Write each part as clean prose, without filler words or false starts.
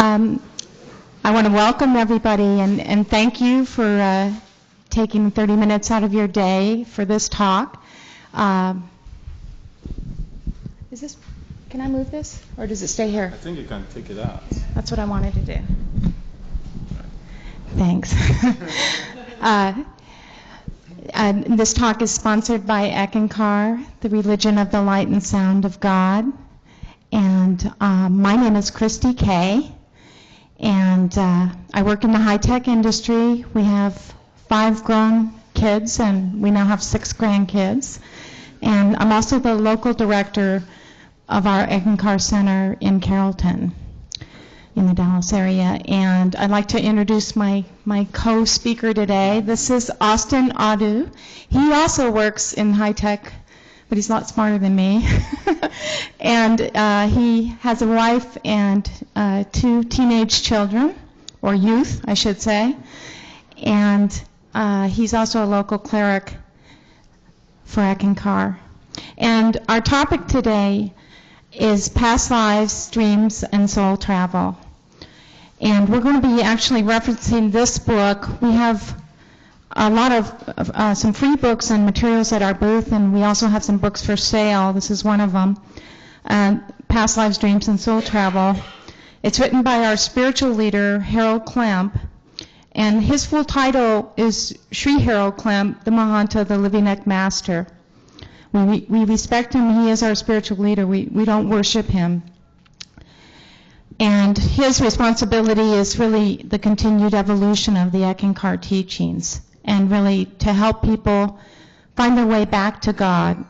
I want to welcome everybody and thank you for taking 30 minutes out of your day for this talk. Can I move this, or does it stay here? I think you can take it out. That's what I wanted to do. Thanks. This talk is sponsored by Eckankar, the Religion of the Light and Sound of God. And my name is Christy Kay, and I work in the high-tech industry. We have 5 grown kids, and we now have 6 grandkids. And I'm also the local director of our Eckankar Center in Carrollton, in the Dallas area. And I'd like to introduce my co-speaker today. This is Austin Adu. He also works in high-tech, but he's a lot smarter than me. And he has a wife and 2 teenage children, or youth, I should say. And he's also a local cleric for Eckankar. And our topic today is past lives, dreams, and soul travel. And we're going to be actually referencing this book. We have a lot of some free books and materials at our booth, and we also have some books for sale. This is one of them, Past Lives, Dreams, and Soul Travel. It's written by our spiritual leader, Harold Klemp, and his full title is Sri Harold Klemp, the Mahanta, the Living Neck Master. We respect him. He is our spiritual leader. We don't worship him. And his responsibility is really the continued evolution of the Eckankar teachings, and really to help people find their way back to God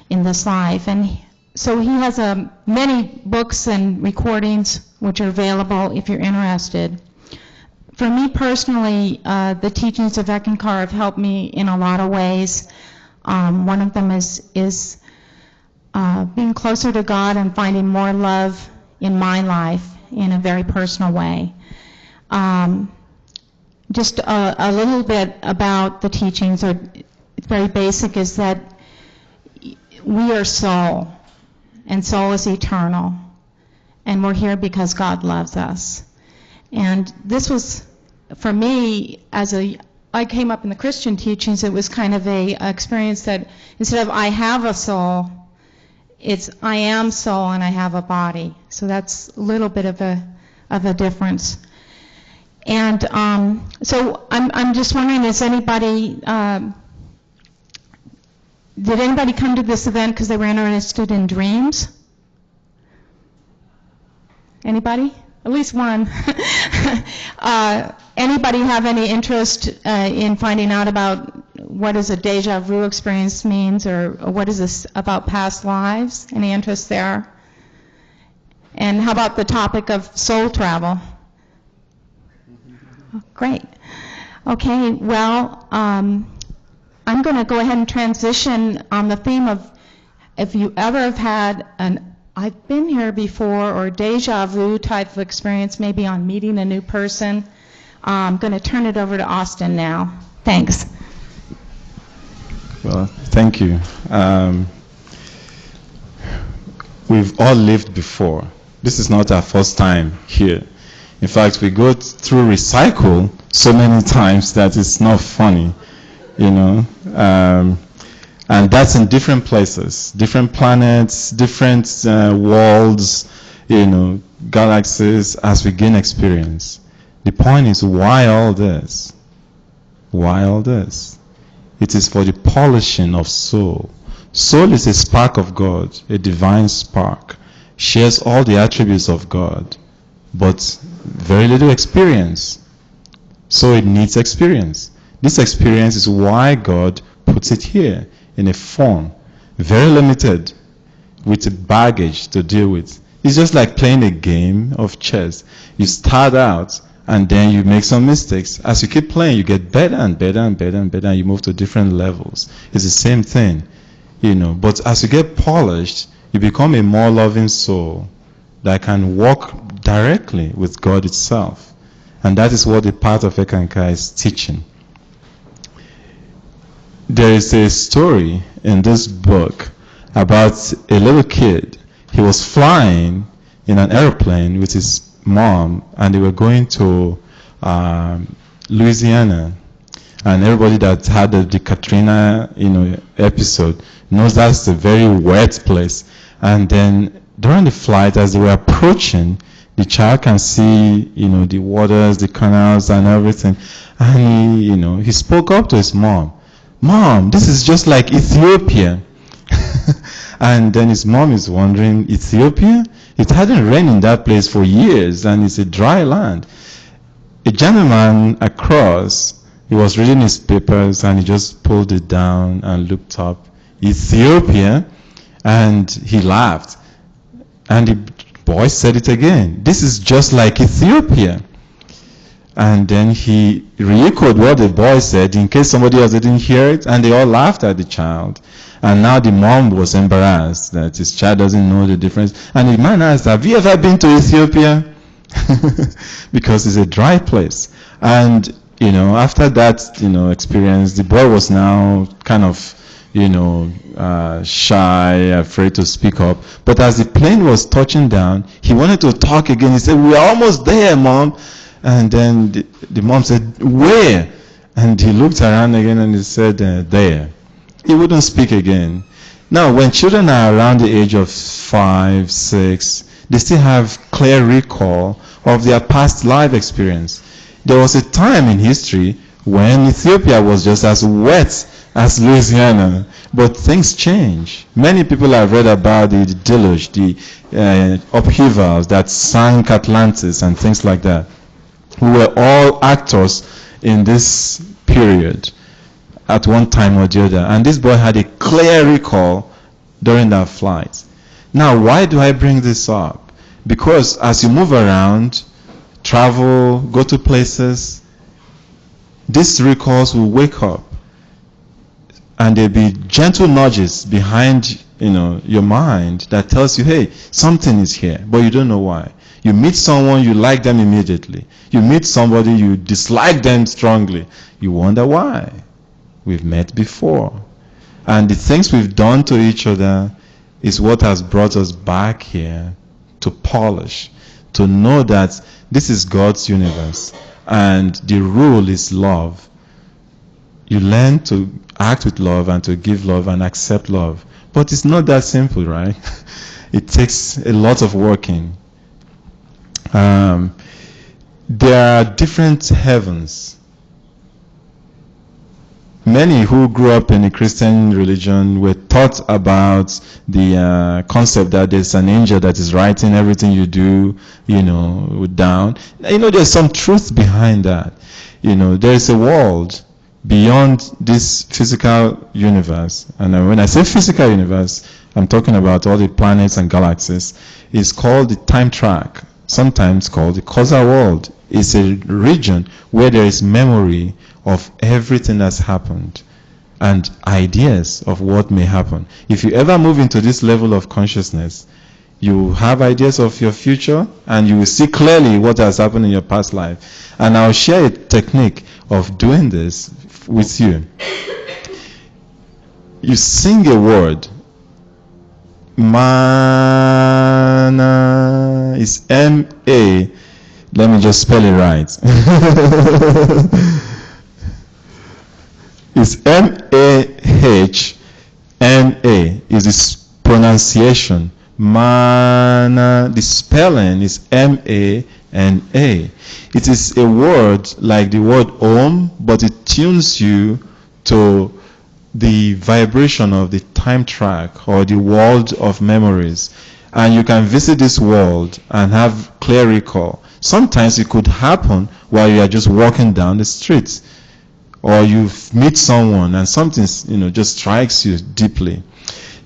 in this life. And so he has many books and recordings which are available if you're interested. For me personally, the teachings of Eckankar have helped me in a lot of ways. One of them is being closer to God and finding more love in my life in a very personal way. Just a little bit about the teachings, or it's very basic, is that we are soul, and soul is eternal, and we're here because God loves us. And this was, for me, I came up in the Christian teachings, it was kind of a experience that instead of I have a soul, it's I am soul and I have a body. So that's a little bit of a difference. And so I'm just wondering, is anybody, did anybody come to this event because they were interested in dreams? Anybody? At least one. Anybody have any interest in finding out about what is a deja vu experience means, or what is this about past lives? Any interest there? And how about the topic of soul travel? Oh, great. Okay, well, I'm going to go ahead and transition on the theme of if you ever have had an I've been here before or deja vu type of experience, maybe on meeting a new person. I'm going to turn it over to Austin now. Thanks. Well, thank you. We've all lived before. This is not our first time here. In fact, we go through recycle so many times that it's not funny, you know. And that's in different places, different planets, different worlds, you know, galaxies, as we gain experience. The point is, why all this? Why all this? It is for the polishing of soul. Soul is a spark of God, a divine spark. Shares all the attributes of God, but very little experience. So it needs experience. This experience is why God puts it here in a form, very limited, with a baggage to deal with. It's just like playing a game of chess. You start out, and then you make some mistakes. As you keep playing, you get better and better and better and better, and you move to different levels. It's the same thing, you know. But as you get polished, you become a more loving soul that can walk directly with God itself. And that is what the path of Eckankar is teaching. There is a story in this book about a little kid. He was flying in an airplane with his mom, and they were going to Louisiana. And everybody that had the Katrina, episode knows that's a very wet place. And then during the flight, as they were approaching, the child can see, the waters, the canals, and everything. And he spoke up to his mom. Mom, this is just like Ethiopia. And then his mom is wondering, Ethiopia? It hadn't rained in that place for years, and it's a dry land. A gentleman across, he was reading his papers, and he just pulled it down and looked up. Ethiopia? And he laughed. And the boy said it again. This is just like Ethiopia. And then he re-echoed what the boy said in case somebody else didn't hear it, and they all laughed at the child. And now the mom was embarrassed that his child doesn't know the difference. And the man asked, have you ever been to Ethiopia? Because it's a dry place. And, after that, experience, the boy was now kind of, shy, afraid to speak up. But as the plane was touching down, he wanted to talk again. He said, we are almost there, Mom. And then the mom said, where? And he looked around again and he said, there. He wouldn't speak again. Now, when children are around the age of 5, 6, they still have clear recall of their past life experience. There was a time in history when Ethiopia was just as wet as Louisiana, but things change. Many people have read about the deluge, the upheavals that sank Atlantis and things like that. We were all actors in this period at one time or the other. And this boy had a clear recall during that flight. Now, why do I bring this up? Because as you move around, travel, go to places, these recalls will wake up. And there'll be gentle nudges behind, your mind that tells you, hey, something is here, but you don't know why. You meet someone, you like them immediately. You meet somebody, you dislike them strongly. You wonder why. We've met before. And the things we've done to each other is what has brought us back here to polish, to know that this is God's universe and the rule is love. You learn to act with love and to give love and accept love. But it's not that simple, right? It takes a lot of working. There are different heavens. Many who grew up in the Christian religion were taught about the concept that there's an angel that is writing everything you do, down. There's some truth behind that. There is a world beyond this physical universe. And when I say physical universe, I'm talking about all the planets and galaxies. It's called the time track, sometimes called the causal world. It's a region where there is memory of everything that's happened and ideas of what may happen. If you ever move into this level of consciousness, you have ideas of your future and you will see clearly what has happened in your past life. And I'll share a technique of doing this with you. You sing a word. Mana is M-A. Let me just spell it right. It's M-A-H-N-A is its pronunciation. Mana, the spelling is M-A-N-A. It is a word like the word Om, but it tunes you to the vibration of the time track or the world of memories. And you can visit this world and have clear recall. Sometimes it could happen while you are just walking down the street, or you meet someone and something just strikes you deeply.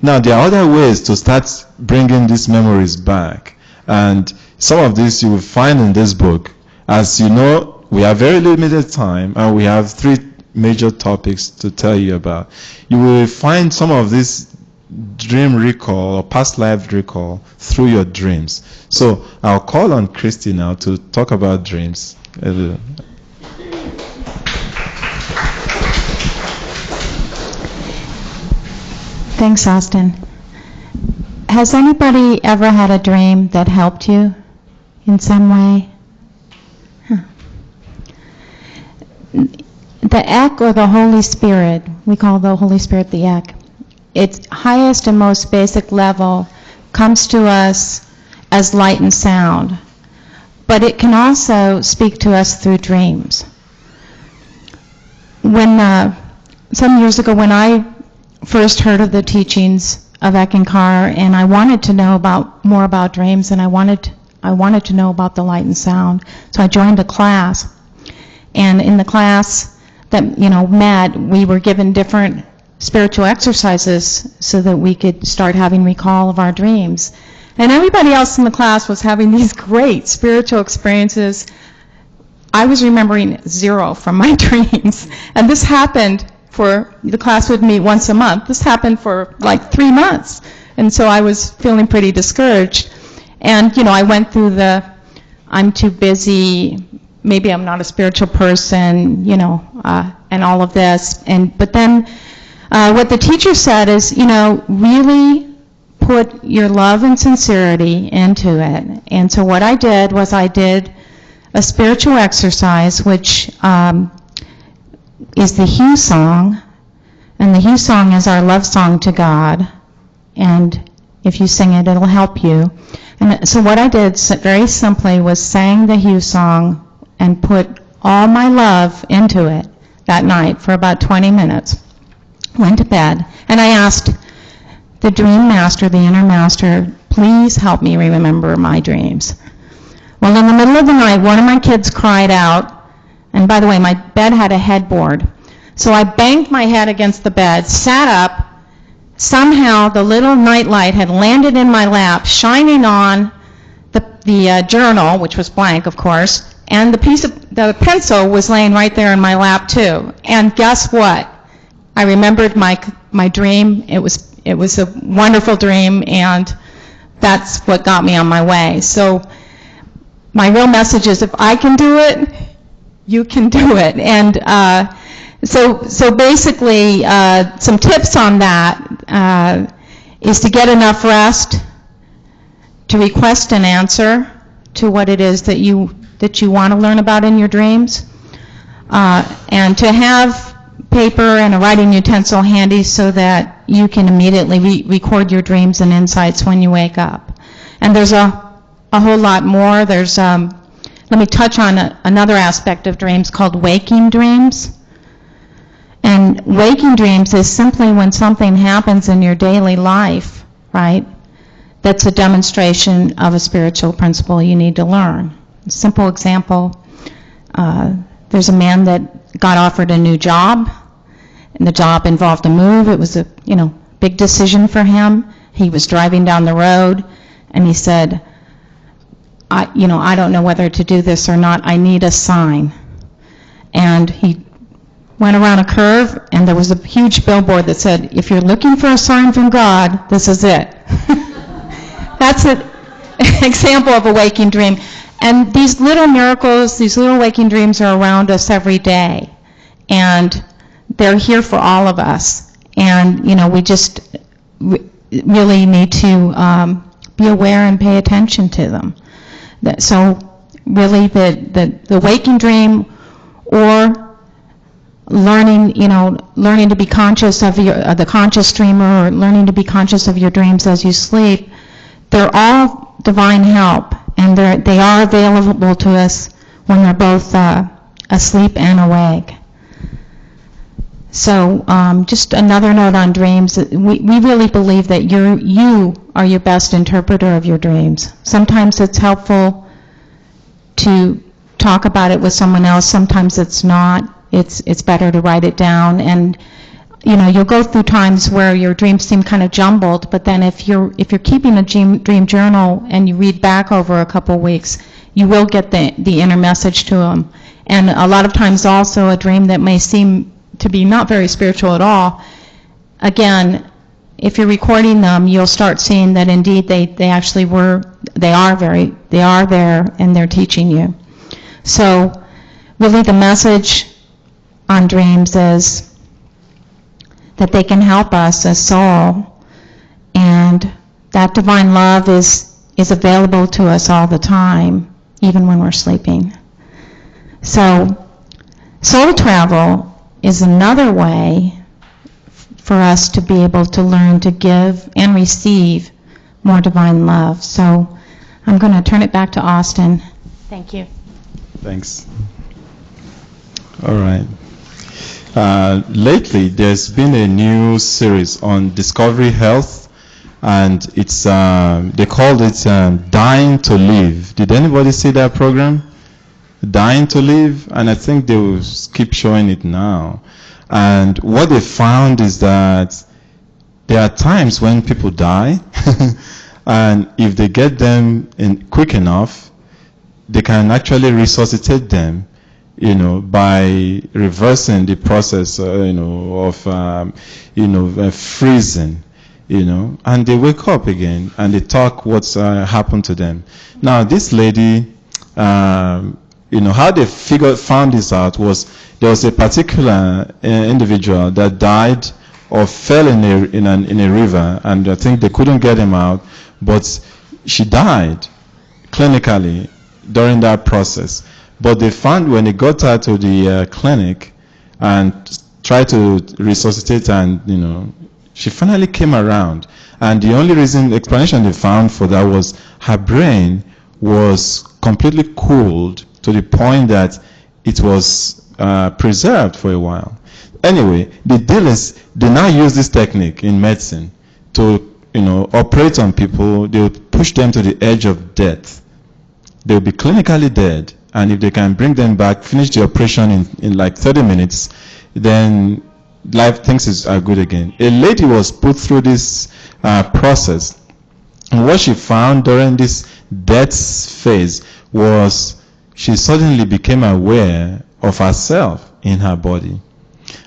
Now there are other ways to start bringing these memories back, and some of this you will find in this book. As you know, we have very limited time and we have 3 major topics to tell you about. You will find some of this dream recall or past life recall through your dreams. So I'll call on Christy now to talk about dreams. Thanks, Austin. Has anybody ever had a dream that helped you? in some way? The Ek, or the Holy Spirit, we call the Holy Spirit the Ek, its highest and most basic level comes to us as light and sound, but it can also speak to us through dreams. When some years ago, when I first heard of the teachings of Eckankar, and I wanted to know more about dreams, and I wanted to know about the light and sound, so I joined a class. And in the class that met, we were given different spiritual exercises so that we could start having recall of our dreams. And everybody else in the class was having these great spiritual experiences. I was remembering 0 from my dreams. And this happened the class would meet once a month. This happened for like 3 months. And so I was feeling pretty discouraged. And, I went through I'm too busy, maybe I'm not a spiritual person, and all of this. But then what the teacher said is, really put your love and sincerity into it. And so what I did was I did a spiritual exercise, which is the Hugh song. And the Hugh song is our love song to God. And if you sing it, it'll help you. And so what I did very simply was sang the Hugh song and put all my love into it that night for about 20 minutes. Went to bed, and I asked the dream master, the inner master, please help me remember my dreams. Well, in the middle of the night, one of my kids cried out, and by the way, my bed had a headboard. So I banged my head against the bed, sat up. Somehow the little nightlight had landed in my lap, shining on the journal, which was blank, of course, and the pencil was laying right there in my lap too. And guess what? I remembered my dream. It was a wonderful dream, and that's what got me on my way. So my real message is, if I can do it, you can do it. And so basically, some tips on that is to get enough rest, to request an answer to what it is that you want to learn about in your dreams, and to have paper and a writing utensil handy so that you can immediately record your dreams and insights when you wake up. And there's a whole lot more. There's let me touch on another aspect of dreams called waking dreams. And waking dreams is simply when something happens in your daily life, right, that's a demonstration of a spiritual principle you need to learn. A simple example, there's a man that got offered a new job, and the job involved a move. It was a big decision for him. He was driving down the road, and he said, I don't know whether to do this or not. I need a sign. And he went around a curve, and there was a huge billboard that said, if you're looking for a sign from God, this is it. That's an example of a waking dream. And these little miracles, these little waking dreams are around us every day. And they're here for all of us. And, we just really need to be aware and pay attention to them. So really the waking dream, or learning to be conscious of the conscious dreamer, or learning to be conscious of your dreams as you sleep, they're all divine help, and they are available to us when they're both asleep and awake. So just another note on dreams. We really believe that you are your best interpreter of your dreams. Sometimes it's helpful to talk about it with someone else. Sometimes it's not. It's better to write it down. And you'll go through times where your dreams seem kind of jumbled, but then if you're keeping a dream journal and you read back over a couple weeks, you will get the inner message to them. And a lot of times also a dream that may seem to be not very spiritual at all, again, if you're recording them, you'll start seeing that indeed they actually they are there, and they're teaching you. So really the message on dreams is that they can help us as soul, and that divine love is available to us all the time. even when we're sleeping. So soul travel is another way for us to be able to learn to give and receive more divine love. So I'm going to turn it back to Austin. Thank you. Thanks. All right. Lately, there's been a new series on Discovery Health, and it's they called it Dying to Live. Did anybody see that program? Dying to Live? And I think they will keep showing it now. And what they found is that there are times when people die, and if they get them in quick enough, they can actually resuscitate them, by reversing the process, of, freezing, and they wake up again and they talk what's happened to them. Now, this lady, how they found this out was there was a particular individual that died or fell in a river, and I think they couldn't get him out, but she died clinically during that process. But they found when they got her to the clinic and tried to resuscitate her, and she finally came around. And the only explanation they found for that was her brain was completely cooled to the point that it was preserved for a while. Anyway, the deal is they now use this technique in medicine to operate on people. They will push them to the edge of death. They will be clinically dead, and if they can bring them back, finish the operation in like 30 minutes, then things are good again. A lady was put through this process, and what she found during this death phase was she suddenly became aware of herself in her body.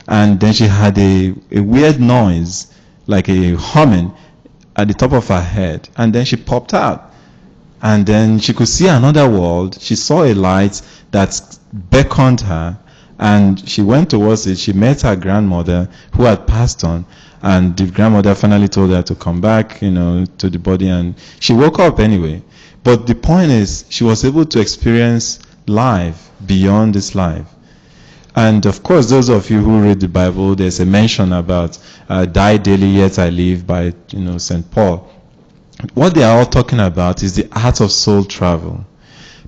And then she had a weird noise, like a humming at the top of her head, and then she popped out. And then she could see another world. She saw a light that beckoned her, and she went towards it. She met her grandmother who had passed on, and the grandmother finally told her to come back, to the body, and she woke up anyway. But the point is, she was able to experience life beyond this life. And of course, those of you who read the Bible, there's a mention about die daily, yet I live by, St. Paul. What they are all talking about is the art of soul travel.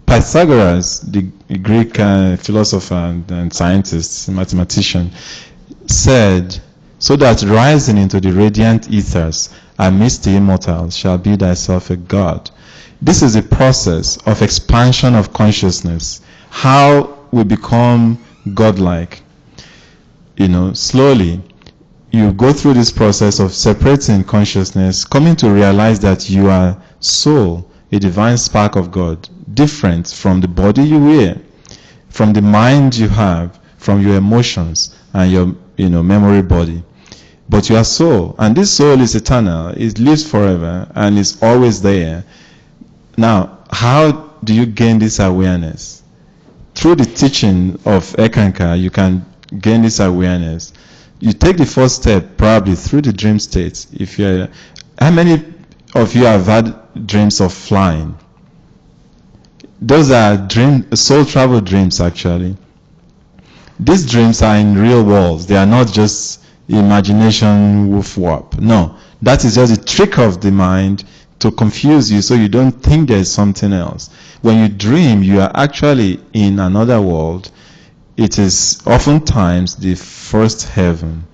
Pythagoras, the Greek philosopher and scientist, mathematician, said, so that rising into the radiant ethers amidst the immortals shall be thyself a god. This is a process of expansion of consciousness, how we become godlike. Slowly, you go through this process of separating consciousness, coming to realize that you are soul, a divine spark of God, different from the body you wear, from the mind you have, from your emotions and your memory body. But you are soul, and this soul is eternal. It lives forever and is always there. Now, how do you gain this awareness? Through the teaching of Eckankar, you can gain this awareness. You take the first step probably through the dream state. How many of you have had dreams of flying? Those are soul travel dreams actually. These dreams are in real worlds. They are not just imagination woof wop. No, that is just a trick of the mind to confuse you so you don't think there's something else. When you dream, you are actually in another world. It is oftentimes the first heaven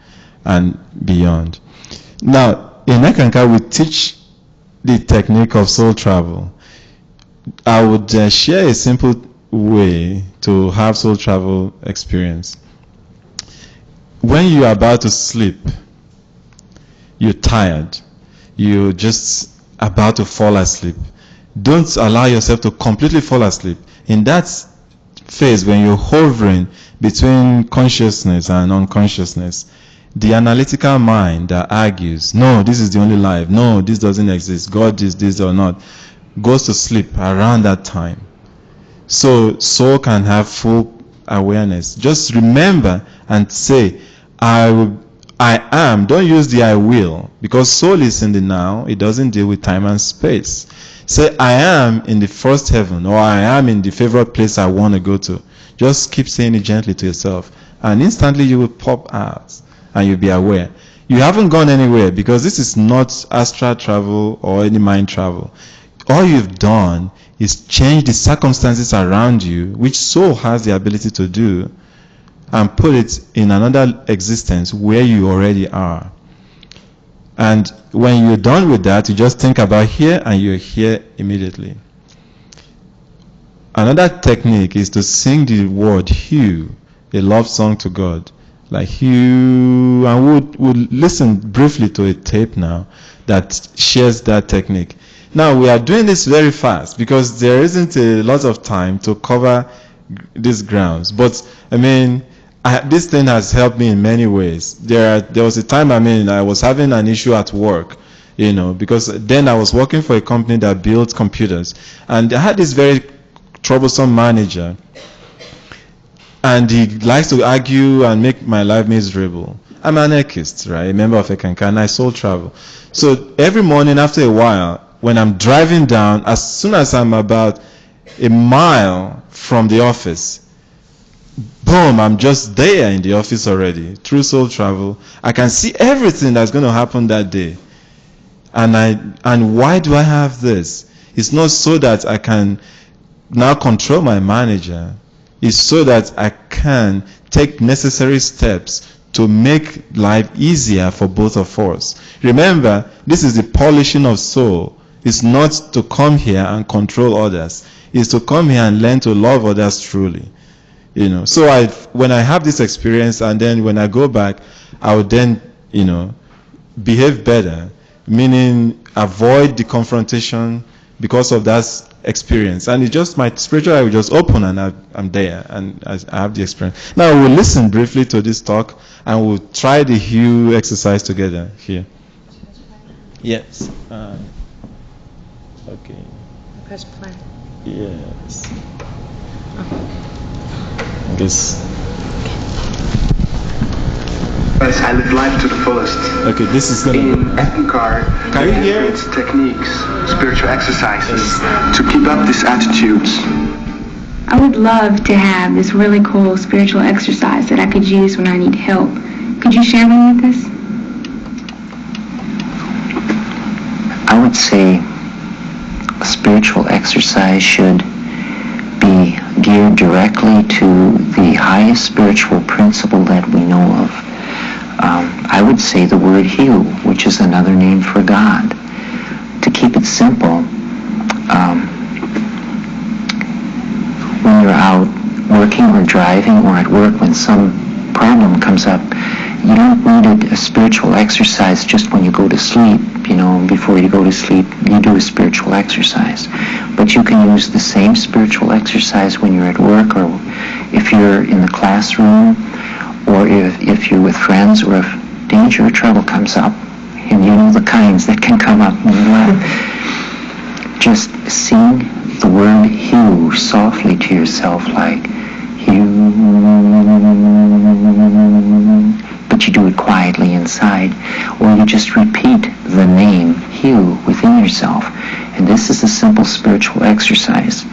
and beyond. Now, in Eckankar, we teach the technique of soul travel. I would share a simple way to have soul travel experience. When you are about to sleep, you're tired, you're just about to fall asleep. Don't allow yourself to completely fall asleep. In that phase when you're hovering between consciousness and unconsciousness, the analytical mind that argues, no, this is the only life, no, this doesn't exist, God is this or not, goes to sleep around that time. So soul can have full awareness. Just remember and say, I I am, don't use the I will, because soul is in the now. It doesn't deal with time and space. Say, I am in the first heaven, or I am in the favorite place I want to go to. Just keep saying it gently to yourself, and instantly you will pop out, and you'll be aware. You haven't gone anywhere, because this is not astral travel or any mind travel. All you've done is change the circumstances around you, which soul has the ability to do, and put it in another existence where you already are. And when you're done with that, you just think about here, and you're here immediately. Another technique is to sing the word Hugh, a love song to God. Like Hugh, and we'll listen briefly to a tape now that shares that technique. Now, we are doing this very fast because there isn't a lot of time to cover these grounds. But, I mean, this thing has helped me in many ways. There was a time, I was having an issue at work, because then I was working for a company that built computers. And I had this very troublesome manager. And he likes to argue and make my life miserable. I'm an anarchist, right? A member of Eckankar, and I soul travel. So every morning after a while, when I'm driving down, as soon as I'm about a mile from the office, boom, I'm just there in the office already. Through soul travel, I can see everything that's going to happen that day. And why do I have this? It's not so that I can now control my manager. It's so that I can take necessary steps to make life easier for both of us. Remember, this is the polishing of soul. It's not to come here and control others. It's to come here and learn to love others truly. So when I have this experience, and then when I go back, I would then, behave better, meaning avoid the confrontation because of that experience. And it's just my spiritual eye will just open, and I'm there, and I have the experience. Now we'll listen briefly to this talk, and we'll try the Hugh exercise together here. Yes. Okay. Press play. Yes. I guess. I live life to the fullest. Okay, this is gonna. In Eckankar, Can you hear it? Techniques, spiritual exercises to keep up these attitudes. I would love to have this really cool spiritual exercise that I could use when I need help. Could you share one with us? I would say a spiritual exercise should be geared directly to the highest spiritual principle that we know of. I would say the word Hugh, which is another name for God. To keep it simple, when you're out working or driving or at work, when some problem comes up, you don't need a spiritual exercise just when you go to sleep. Before you go to sleep, you do a spiritual exercise. But you can use the same spiritual exercise when you're at work, or if you're in the classroom, or if you're with friends, or if danger or trouble comes up, and you know the kinds that can come up in your life. Just sing the word Hugh softly to yourself, like Hugh, but you do it quietly inside, or you just repeat the name Hugh within yourself. And this is a simple spiritual exercise.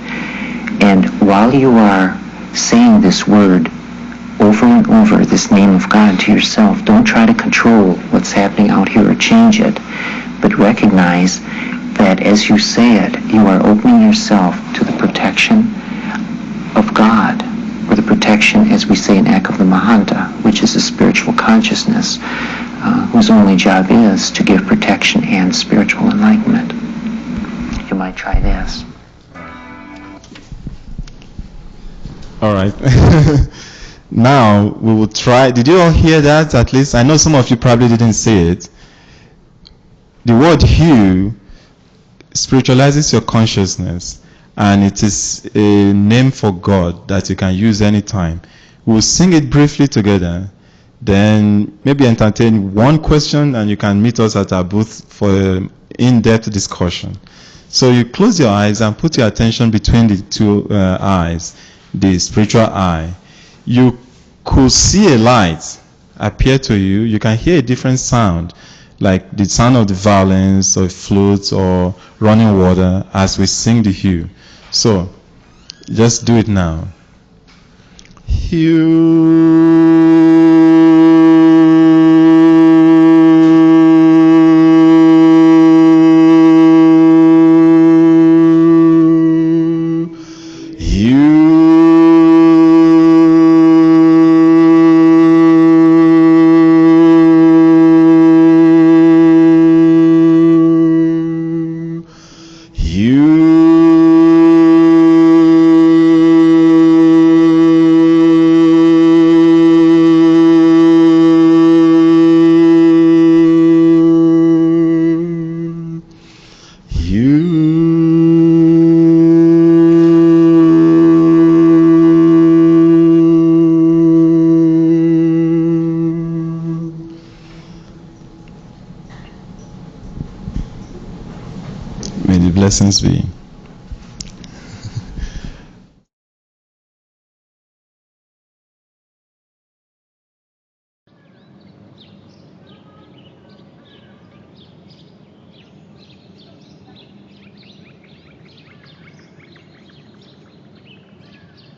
And while you are saying this word over and over, this name of God, to yourself, don't try to control what's happening out here or change it, but recognize that as you say it, you are opening yourself to the protection of God, or the protection, as we say in Ek of the Mahanta, which is a spiritual consciousness whose only job is to give protection and spiritual enlightenment. You might try this. All right. Now we will try. Did you all hear that? At least I know some of you probably didn't say it. The word Hugh spiritualizes your consciousness, and it is a name for God that you can use anytime. We'll sing it briefly together, then maybe entertain one question, and you can meet us at our booth for in-depth discussion. So you close your eyes and put your attention between the two eyes, the spiritual eye. You could see a light appear to you, you can hear a different sound, like the sound of the violins or flutes or running water as we sing the hymn. So, just do it now. May the blessings be.